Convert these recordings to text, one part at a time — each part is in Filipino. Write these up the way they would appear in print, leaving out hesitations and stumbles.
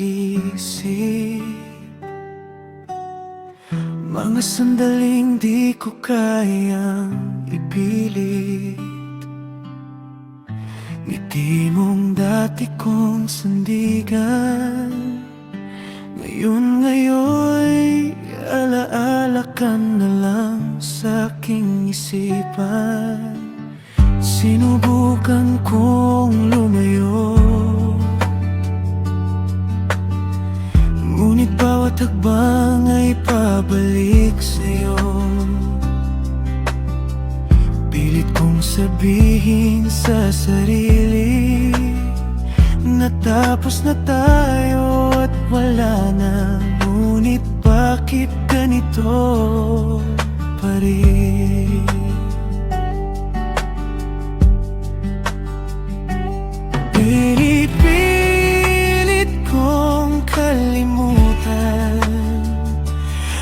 naisip, mga sandaling di ko kayang ipilit. Ngiti mong dati kong sandigan, ngayon'y alaala ka na lang sa aking isipan. Sinubukan kong lumayo, ngunit bawat hakbang ay pabalik sa'yo. Pilit kong sabihin sa sarili, natapos na tayo at wala na. Ngunit bakit ganito pa rin? Pinipilit kong kalimutan,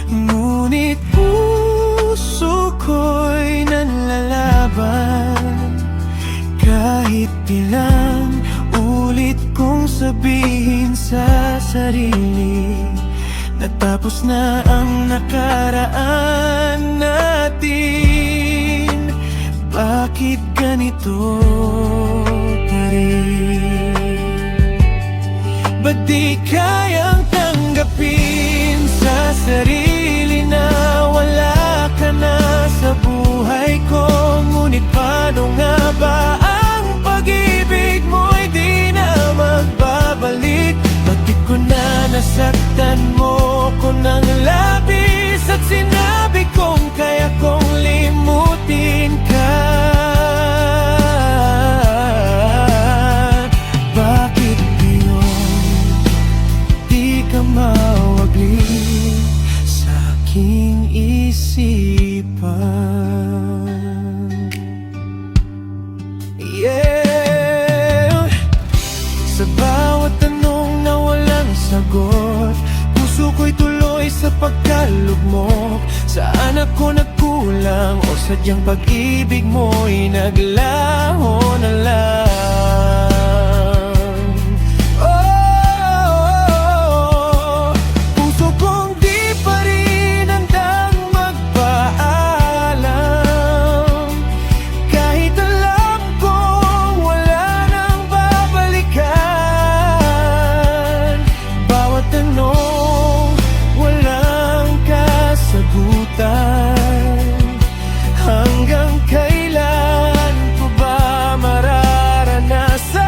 ngunit puso ko'y nanlalaban. Kahit ilang ulit kong sabihin sa sarili, natapos na ang nakaraan natin. Bakit ganito pa rin? Ba't di kayang tanggapin sa sarili na wala ka na sa buhay ko? Ngunit paano nga ba ang pag-ibig mo'y di na magbabalik? Bakit ko na nasaktan mo ko ng labis at sinabi kong kaya kong limutin ka? Bakit ngayon di ka mawaglit sa aking isipan? Yeah. Sa bawat tanong na walang sagot, puso ko'y tuloy sa pagkalugmok. Saan ako nagkulang o sadyang pag-ibig mo'y naglaho na lang? Oh, puso kong di pa rin handang magpaalam, kahit alam kong wala nang babalikan. Bawat tanong walang kasagutan. Hanggang kailan ko ba mararanasan?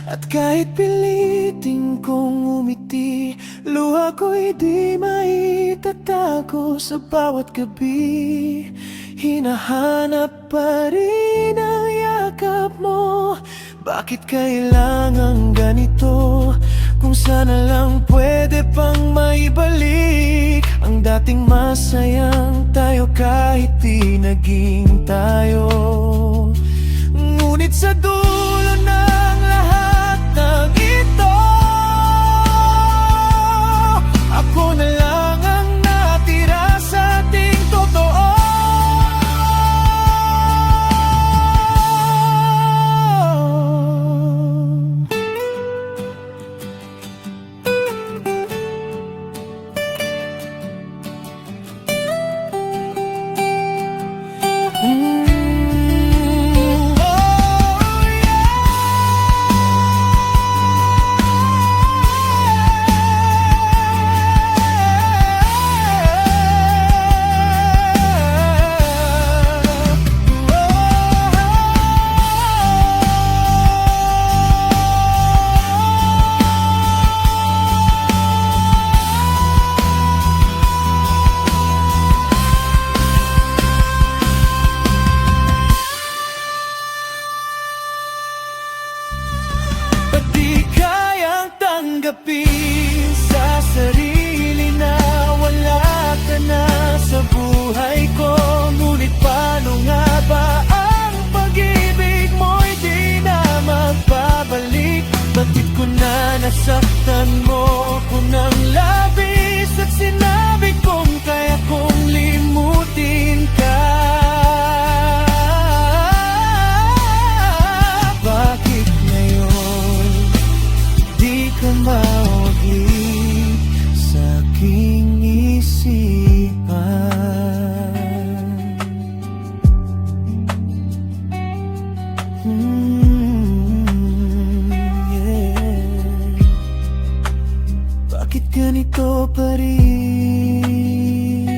At kahit pilitin kong umiti, luha ko'y di maitatago. Sa bawat gabi, hinahanap pa rin ang yakap mo. Bakit kailangan ganito? Kung sana lang pwede pang maibalik ang dating masayang tayo, kahit di naging tayo. Ngunit sa dulo ng lahat ng ito, ako na lang ang natira sa ating totoo. Tanggapin sa sarili na wala ka na sa buhay ko. Ngunit paano nga ba ang pag-ibig mo'y di na magbabalik? Bakit ko na nasaktan mo ko ng labis at sinabi kong kaya kong limutin ka? Yeah. Bakit ganito pa rin?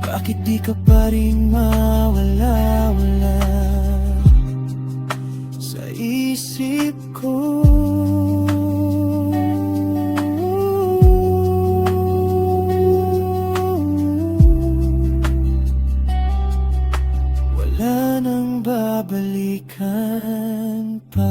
Bakit di ka pa rin mawala-wala sa isip ko? Wala nang babalikan pa.